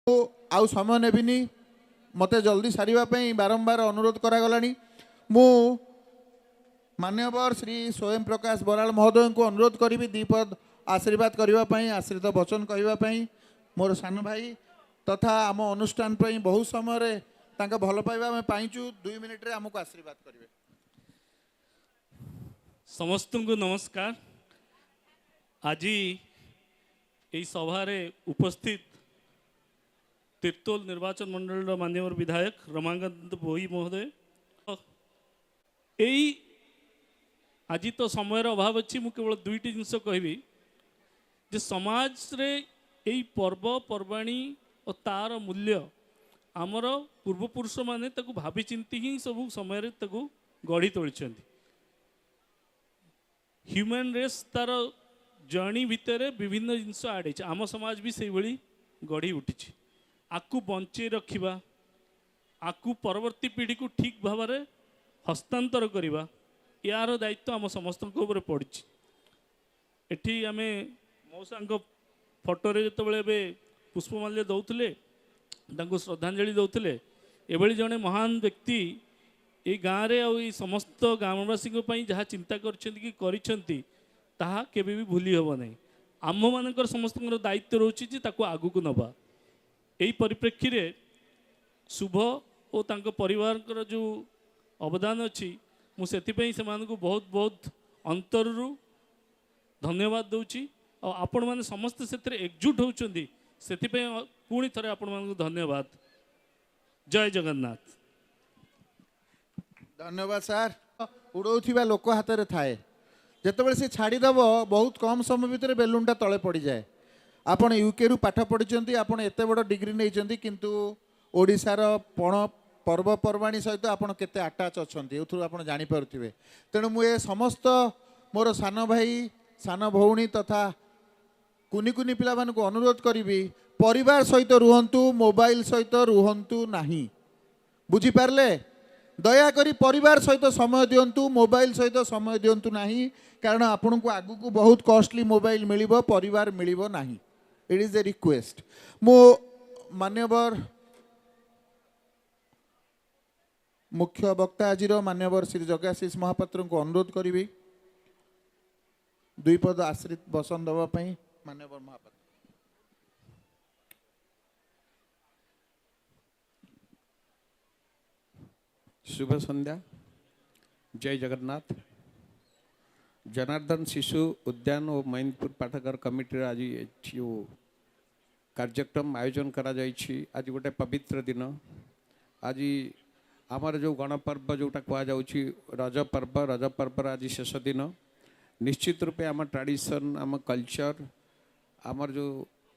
आउ समय नेबिनी मते जल्दी सारिबाई बारंबार अनुरोध करागला। मु मान्यवर श्री स्वयं प्रकाश बराल महोदय को अनुरोध करी दीपद आशीर्वाद करने आश्रित वचन कहवाई मोर सान भाई तथा आम अनुष्ठान बहुत समय भल पाइबा आम पाइचु 2 मिनिट आमको आशीर्वाद करेंगे। समस्त को नमस्कार। आज यही सभार उपस्थित तीर्तोल निर्वाचन मंडल माननीय विधायक रमाकांत भोई महोदय, यही आज तो समय अभाव अच्छी मु केवल 2टी जिनस कहबी जे समाज रे यही पर्व पर्वाणी और तार मूल्य आमर पूर्वपुरुष माने ताकू भावी चिंती ही सब समय गढ़ी तोली। ह्यूमन रेस तार जर्नी भितर विभिन्न जिनस आड़े आम समाज भी से भली गढ़ी उठी। आकु बंचे रखिबा, आकु परवर्ती पीढ़ी को ठीक भाव में हस्तांतर करवा यार दायित्व आम समस्त पड़ी। एठी आमे मौसा फोटोरे जिते पुष्पमाल्य दौले श्रद्धांजलि दौले एभली जड़े महान व्यक्ति ये गाँव में समस्त ग्रामवासी जहाँ चिंता कर भूली हम ना। आम मान समस्त दायित्व रोचे आगू को नवा। यही परिप्रेक्षी रे शुभ और तांको परिवार जो अवदान अच्छी मुझे से बहुत बहुत अंतर धन्यवाद दूची। और आपण मैंने समस्त से एकजुट होती से पुणी थे आपण मान धन्यवाद। जय जगन्नाथ। धन्यवाद सार। उड़ौथिबा लोक हाथ में थाए जिते से छाड़ीदेव बहुत कम समय भितर बेलूनटा तले पड़ जाए। आपण यूके रु पाठ पढ़ी आपण एत बड़ डिग्री नहीं किंतु ओडिशार पण पर्वपर्वाणी सहित आपण केते अटैच अच्छे आप जानीपे। तेणु मुझे समस्त मोर सान भाई सान भौणी तथा कुनी कुनी पिला मानक अनुरोध करी परिवार सहित रुहंतु, मोबाइल सहित रुहंतु नहीं। बुझीपारे? दयाकोरी परिवार सहित समय दिंतु, मोबाइल सहित समय दिंतु नहीं, कारण आपन को आगु को बहुत कॉस्टली मोबाइल मिलिबो, परिवार मिलिबो नहीं। It is a request. मो मान्यवर मुख्य वक्ता आज मान्यवर श्री जगाशीष महापात्र को अनुरोध करी 2 पद आश्रित वसन देवाई। मान्यवर महापात्र। शुभ संध्या। जय जगन्नाथ। जनार्दन शिशु उद्यान और मैनपुर पाठगार कमिटी आज जो कार्यक्रम आयोजन करा जाइछि। आज गोटे पवित्र दिन। आज आमर जो गणपर्व जोटा कहुच्छी रज पर्व आज शेष दिन। निश्चित रूपे आम ट्रेडिशन आम कल्चर आमर जो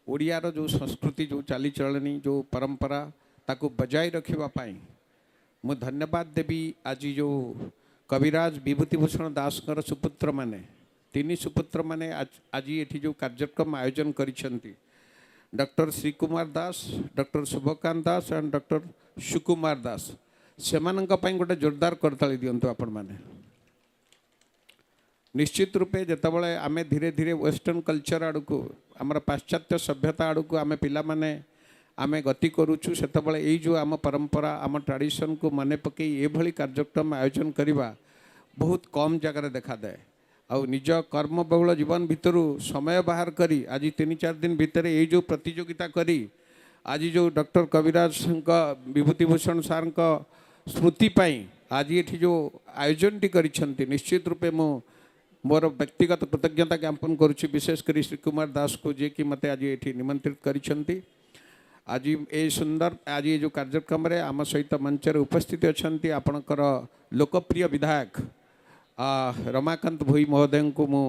ओडियार जो संस्कृति जो चालीचलनी जो परंपरा ताकू बजाय रखापी मु धन्यवाद देवी। आज जो कविराज विभूतिभूषण दास सुपुत्र माने 3 सुपुत्र माने आज ये जो कार्यक्रम आयोजन करिसेंती doctor Shri Kumar Das, doctor Subhakant Das and doctor Sukumar Das से गोटे जोरदार करताली दिंतु आपण माने। निश्चित रूपे जितेबाला आम धीरे धीरे वेस्टर्न कल्चर आड़ को आमर पाश्चात्य सभ्यता आड़ को आम पिला माने आमे गति करुचु से जो आम परंपरा आम ट्रेडिशन को मन पकई ये कार्यक्रम आयोजन करवा बहुत कम जगार देखा दे। आ निज कर्मबहुल जीवन भितर समय बाहर करी आज 3-4 दिन भितर ये जो प्रतियोगिता करी आज जो डॉक्टर कविराज विभूतिभूषण सार स्मृति पाई आज ये जो आयोजन टी करिसेंती निश्चित रूपे मोर व्यक्तिगत कृतज्ञता ज्ञापन करुच्ची विशेषकर श्री कुमार दास को जे कि मते आज ये निमंत्रित करिसेंती। आज ये सुंदर आज ये जो कार्यक्रम रे आम सहित मंच उपस्थित अच्छा आपणकर लोकप्रिय विधायक रमाकांत भोई महोदय को मु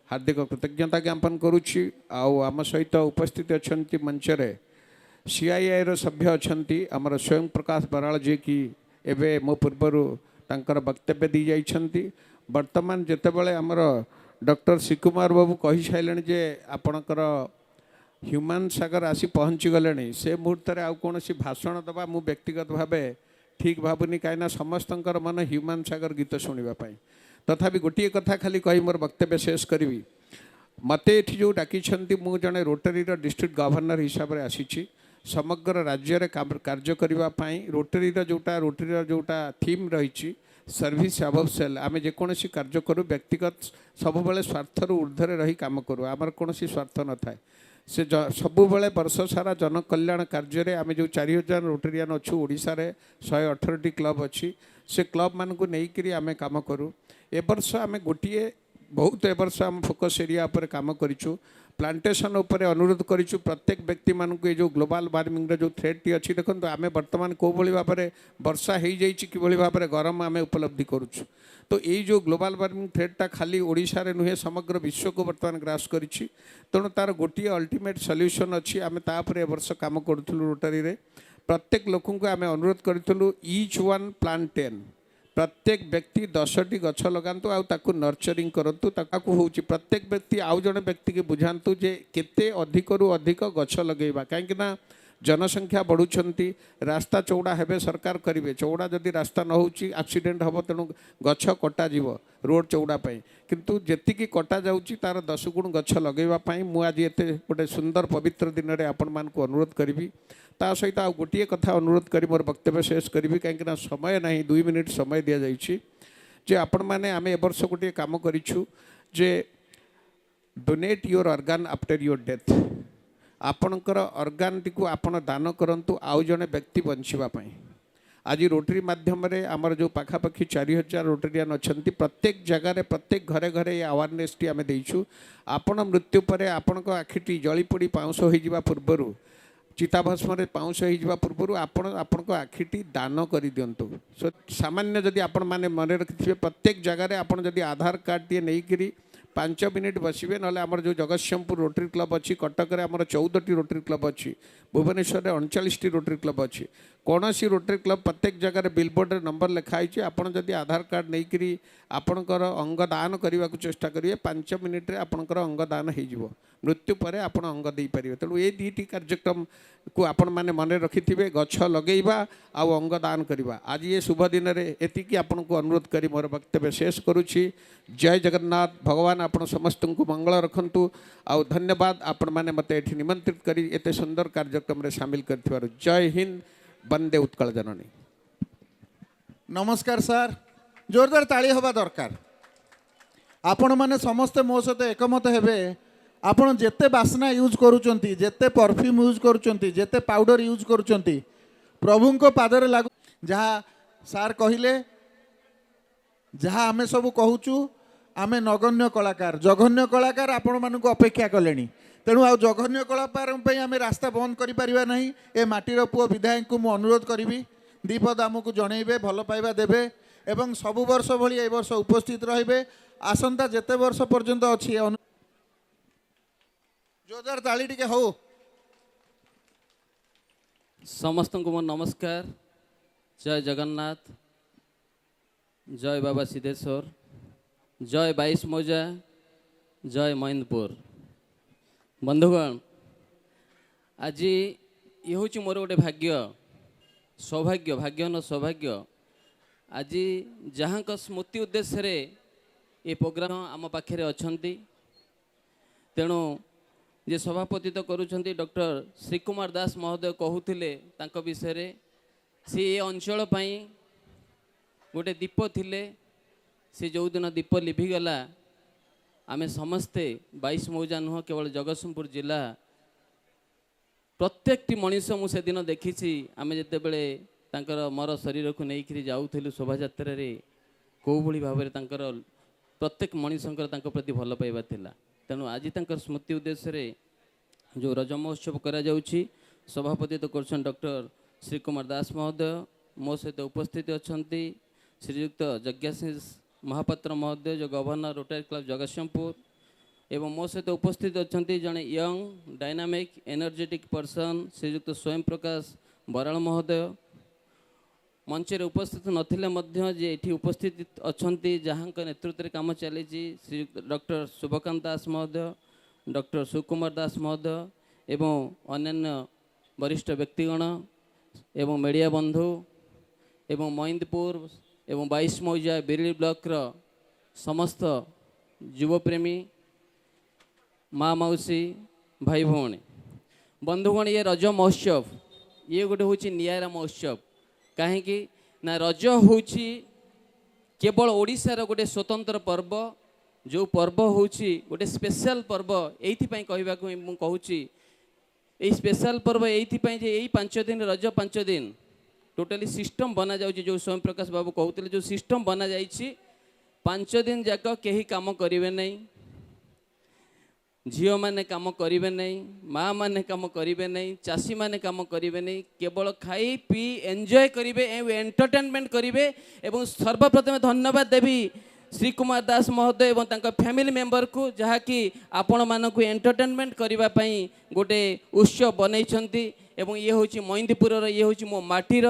हार्दिक कृतज्ञता ज्ञापन करुच्ची। आम सहित उपस्थित अच्छा मंच सीआईआई रो सभ्य अच्छा आमर स्वयं प्रकाश बराल जी की एवं मो पूर्वर तांकर वक्तव्य दी जाइछंती। वर्तमान जेतेबेले आमर डॉक्टर श्री कुमार बाबू कही सारे जे आपणकर ह्यूमान सागर आसी पहुँची गले से मुहूर्त आउ कौन भाषण दबा मु व्यक्तिगत भाव ठीक भावुनी कहीं समस्त मन ह्यूमान सागर गीत शुणापी। तथापि गोटे कथा खाली कही मोर वक्तव्य शेष करी मत ये जो डाकी मु जड़े रोटरी डिस्ट्रिक्ट गवर्नर हिसाब से आसी समग्र राज्य रे कार्य करबा पई रोटरीर जोटा थीम रही सर्विस अबव सेल आम जेकोसी कार्य करूँ व्यक्तिगत सब स्वार्थर ऊर्ध्वे रही काम करूँ आमर कौन स्वार्थ न थाए से सबुबले वर्ष सारा जनकल्याण कार्य आम जो 4000 रोटेरियन अच्छु ओडिशा रे 118टी क्लब अच्छी से क्लब मान को लेकिन आम काम करूँ ए वर्ष आम गोटे बहुत ए वर्ष आम फोकस एरिया पर काम करूँ प्लांटेशन उपर अनुरोध करूँ प्रत्येक व्यक्ति मानक ये जो ग्लोबल वार्मिंग जो थ्रेट टी अच्छी देखो आम बर्तमान कौ भाव में वर्षा हो जाए भाव में गरम आम उपलब्धि करुँ तो ये जो ग्लोबल वार्मिंग थ्रेटा खाली ओडिशा रे नुहे समग्र विश्व को बर्तमान ग्रास करी तेणु तार गोटे अल्टीमेट सल्यूशन अच्छी आम तापर ए वर्ष काम करूँ रोटरी रे प्रत्येक लोक आम अनुरोध करूँ ईच वन प्लांट 10 प्रत्येक व्यक्ति 10टी गछ लगातु आउ नर्चरिंग करतु ताकू होची प्रत्येक व्यक्ति आउ जने व्यक्ति के बुझातु जे केते अधिकरू अधिक गछ लगेबा कहीं जनसंख्या बढ़ुंट रास्ता चौड़ा हेबे सरकार करेंगे चौड़ा जदि रास्ता न हो एक्सीडेंट हम तेणु गछ कटा जीव रोड चौड़ा किंतु जेतिकी कटा जाउची तार 10 गुण गछ लगेवाई मु आज एते गोटे सुंदर पवित्र दिन में आपण मान को अनुरोध करी ता सहित आ गोटे कथा अनुरोध करी मोर वक्तव्य शेष करी कहीं समय ना 2 मिनिट समय दि जाइए जे आपण मैंने आम ए वर्ष गोटे काम करूँ जे donate your organ after your death आपणकर ऑर्गन टी आपण दान करंतु आउ जने व्यक्ति बंचापी आज रोटरी माध्यम रे आमर जो पाखापाखि 4000 रोटेरियन अच्छा प्रत्येक जगार प्रत्येक घरे घरे ये अवेयरनेस टी आम देचु आपण मृत्यु पर आपण आखिटी जली पोड़ी पाउंस हो पूर्वर चिताभस्म पाउंस हो पूर्वर आपण आखिटी दान कर दिंतु सो सामान्य जदि आपण माने मन रखिथे प्रत्येक जगार आपण जदि आधार कार्ड टी नहीं 5 मिनिट बसवे ना आमर जो जगतसिंहपुर रोटरी क्लब अच्छी कटक में आमर 14टी रोटरी क्लब अच्छी भुवनेश्वर में 39टी रोटरी क्लब अच्छी कौन सी रोटरी क्लब प्रत्येक जगह बिलबोर्ड नंबर लिखाई आपड़ जदि आधार कार्ड नहीं करी आपणकर अंग दान करने को चेष्टा करेंगे 5 मिनिट रे आपणकर अंग दान हो मृत्यु पर आप अंग दे पारे तेणु ये 2टी कार्यक्रम को आपण मैंने मन रखिथे गछ लगेवा आउ अंग दान करवा आज ये शुभ दिन में एतिकी आपन को अनुरोध करी मोर वक्तव्य शेष करुच्ची जय जगन्नाथ भगवान आपण समस्त को मंगल रखंतु आउ धन्यवाद आपण मैंने मत ये निमंत्रित करी एते सुंदर कार्यक्रम रे शामिल कर जय हिंद वंदे उत्कल जननी। नमस्कार सर जोरदार ताली हवा दरकार आपण माने समस्त मो सहित एकमत हेबे आपण जेते बासना यूज करूचंती जेते परफ्यूम यूज करूचंती जेते पाउडर यूज करूचंती प्रभु को पादरे लागू जहाँ सार कहिले जहाँ आमे सब कहूचु आमे नगण्य कलाकार जघन्य कलाकार आपण मानक अपेक्षा कलेनी तेणु आ जघन्य कलाकार आमे रास्ता बंद करि परिबा नहीं ए माटीर पुओ विधायक को मु अनुरोध करी दीपद आमको जनइबे भल पाइबा देबे एवं सबु वर्ष भली ए वर्ष उपस्थित रहिबे आसंता जेते वर्ष पर्यंत अछि जोरदार ताली टिके हो समस्त को मोर नमस्कार जय जगन्नाथ जय बाबा सिद्धेश्वर जय 22 मौजा जय महेंद्रपुर बंधुगण आज ये हूँ मोर गोटे भाग्य सौभाग्य भाग्य न सौभाग्य आज जहाँ स्मृति उद्देश्य रे ये प्रोग्राम आम पाखे अच्छी तेणु जे सभापति तो करुँच डॉक्टर श्री कुमार दास महोदय कहते विषय सी ए अंचल गोटे दीप थिले सी जो दिन दीप लिभिगला आमे समस्ते 22 मौजा नुह केवल जगतसिंहपुर जिला प्रत्येक मनीष मुझे दिन देखी आमे जिते बड़े मर शरीर को लेकर जाऊँ शोभा यात्रा कौ भाई भाव में प्रत्येक मनीषर प्रति भल पाइबा थिला तेणु आज स्मृति उद्देश्य जो रज महोत्सव करा सभापति तो कर डॉक्टर श्री कुमार दास महोदय मो सहित उपस्थित अच्छा श्रीयुक्त यज्ञाशीष महापात्र महोदय जो गवर्नर रोटरी क्लब जगतसिंहपुर एवं मो सहित उपस्थित अच्छा जड़े यंग डायनामिक एनर्जेटिक पर्सन श्रीयुक्त स्वयं प्रकाश बराल महोदय मंच उपस्थित नथिले जे एठी उपस्थित अच्छा जहाँ नेतृत्व में काम चली श्रीयुक्त डॉक्टर शुभकांत दास महोदय डॉक्टर सुकुमार दास महोदय एवं अन्यान्य वरिष्ठ व्यक्तिगण एवं मीडिया बंधु एवं महेंद्रपुर एवं 22 मौजा बिरली ब्लॉक समस्त युवप्रेमी माँ मौसी भाई भौणी बंधुगण ये रज महोत्सव ये गोटे हूँ निआरा महोत्सव कहीं ना रज हूँ केवल ओडिशार गोटे स्वतंत्र पर्व जो पर्व हूँ गोटे स्पेशल पर्व ये कहूँ ये स्पेशल पर्व ये यही 5 दिन रज 5 दिन टोटाली सिस्टम बना जाऊँ जो स्वयं प्रकाश बाबू कहते जो सिस्टम बना जाइए 5 दिन जाक कहीं काम करेंगे नहीं झील मैंने कम करेंगे नहीं माँ मैंने कम करेंगे नहीं चाषी मैंने कम करेंगे नहीं केवल खाई पी एंजॉय करेंगे एंटरटेनमेंट करेंगे एवं सर्वप्रथम धन्यवाद देवी श्री कुमार दास महोदय एवं तांका फैमिली मेंबर को जहाँकि आपण मानक एंटरटेनमेंट करने गोटे उत्सव बनई एवं ये हूँ महिंदीपुर ये हूँ मो माटीर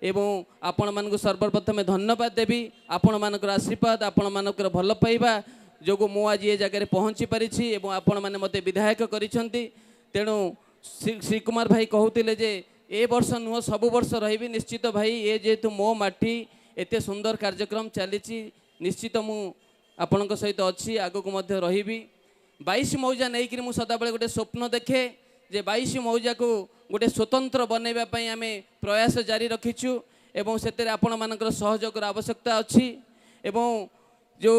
एवं आपण मानक सर्वप्रथम धन्यवाद देवी आपण मानकर आशीर्वाद आपण मानकर भल पाइबा जो मु आज ये जगह पहुँची पारिछि एवं आपण माने मते विधायक करिसेंती तेणु श्री कुमार भाई कहते जे ए वर्ष नुह सबु वर्ष रही निश्चित भाई ये जेहेतु मो माटी एते सुंदर कार्यक्रम चली निश्चित मु आपण सहित अच्छी आगक मध्य रही 22 मौजा नहीं मुझे सदाबले गोटे स्वप्न देखे जे 22 मौजा को गोटे स्वतंत्र बनवाई आम प्रयास जारी रखीचु एवं से आपण मानकर सहयोग आवश्यकता अच्छी एवं जो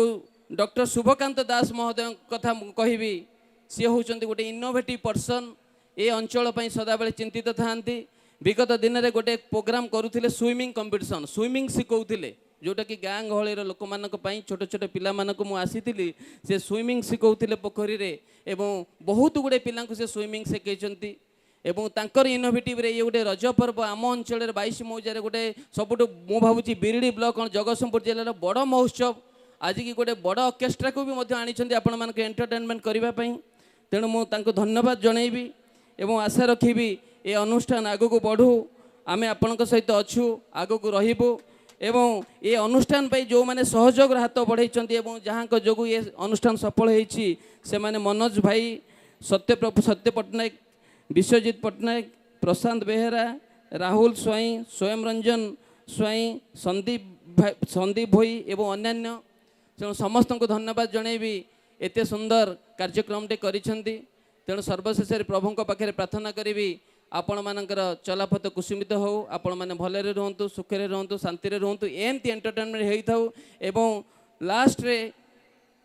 डॉक्टर शुभकांत दास महोदय कथा कहबी सी हूँ गोटे इनोवेटिव पर्सन ये अंचल सदाबले चिंतित था विगत दिन में गोटे प्रोग्राम करुले स्विमिंग कंपटीशन स्विमिंग शिखौले जोटा कि गाँ गहलीर लोक मानक छोट छोट पिला मानक मु आसीथिली से स्विमिंग शिखौले पोखरी रे एवं बहुत गुड़े पिला से स्विमिंग शिखैछंती एवं तांकर इनोवेटिव रे ये गोटे रज पर्व आम अंचल 22 मौजार गोटे सबुठ मु भावुची बिरडी ब्लॉक जगतसिंहपुर जिलार बड़ महोत्सव आज की गोटे बड़ ऑर्केस्ट्रा को भी आनी आपण मानक एंटरटेनमेंट करने तेणु मुझे धन्यवाद जनइबी एवं आशा रखी ये अनुष्ठान आग को बढ़ू आम आपण सहित अच्छु आग को रहीबू एवं ये अनुष्ठान जो मैंने सहयोग हाथ बढ़ाई जहाँ जो ये अनुष्ठान सफल होती से माने मनोज भाई सत्य पट्टनायक विश्वजीत पट्टनायक प्रशांत बेहेरा राहुल स्वाई स्वयं रंजन स्वाई संदीप भोई एवं अन्यान्य तेणु समस्त को धन्यवाद जनइबी एते सुंदर कार्यक्रम टे करिसेंती तेणु सर्वशेष प्रभु पाखे प्रार्थना करी आपण मानकर चलापथ कुसुमित हो आपण मैंने भलरे रुहतु सुखे रुहतु शांति रुहतु एमती एंटरटेनमेंट होता हो एवं लास्ट रे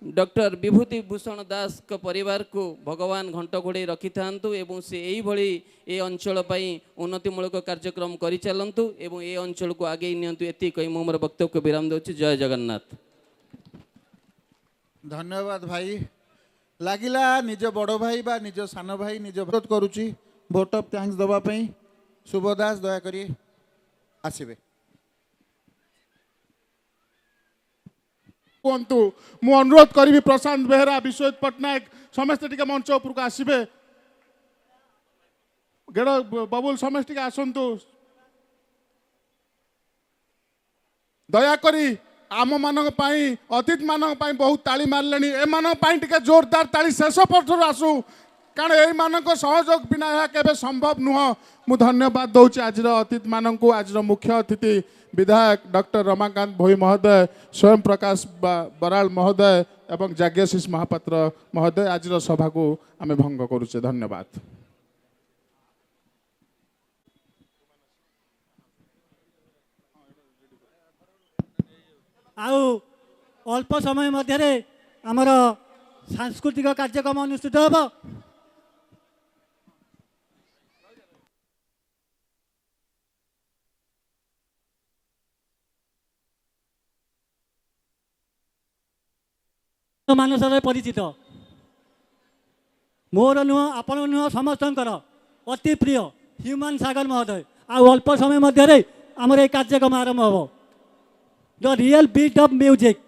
डॉक्टर विभूति भूषण दास को परिवार को भगवान घंट घोड़े रखि थांतु एवं से यही भली ए अंचल पई उन्नतिमूलक कार्यक्रम करि चलंतु एवं ए अंचल को आगे नियंतु एति कहि मो मोर वक्तव्य को विराम देउछि। जय जगन्नाथ। धन्यवाद भाई लागिला निज बड़ भाई बा निज सान भाई निज विरोध करुची भोट ऑफ थैंक्स दबा पई शुभदास दया करी आसीबे कहतु मु अनुरोध करी प्रशांत बेहेरा विश्वजीत पट्टनायक समस्त टिके मंच उपरक आसबे गेड़ बबुल समस्त टिके आसंतु दयाकरी आम मानक पई अतिथि मानक पई बहुत ताली मारलेनी ए मानक पई टिके जोरदार ताली शेष पठर आसु कारण ए मानक सहयोग बिना यह केबे संभव नुह। मु धन्यवाद दौची आज अतिथि मानक आज मुख्य अतिथि विधायक डॉक्टर रमाकांत भोई महोदय स्वयं प्रकाश बराल महोदय एवं जाज्ञशीष महापात्र महोदय आज सभा को आम भंग करुचे। धन्यवाद। अल्प समय मध्य आमर सांस्कृतिक कार्यक्रम अनुष्ठित होब। मानसर परिचित मोर नुह आपण नुह समस्त अति प्रिय ह्यूमान सागर महोदय अल्प समय मध्य आमर ये कार्यक्रम आरंभ हम the real beat of music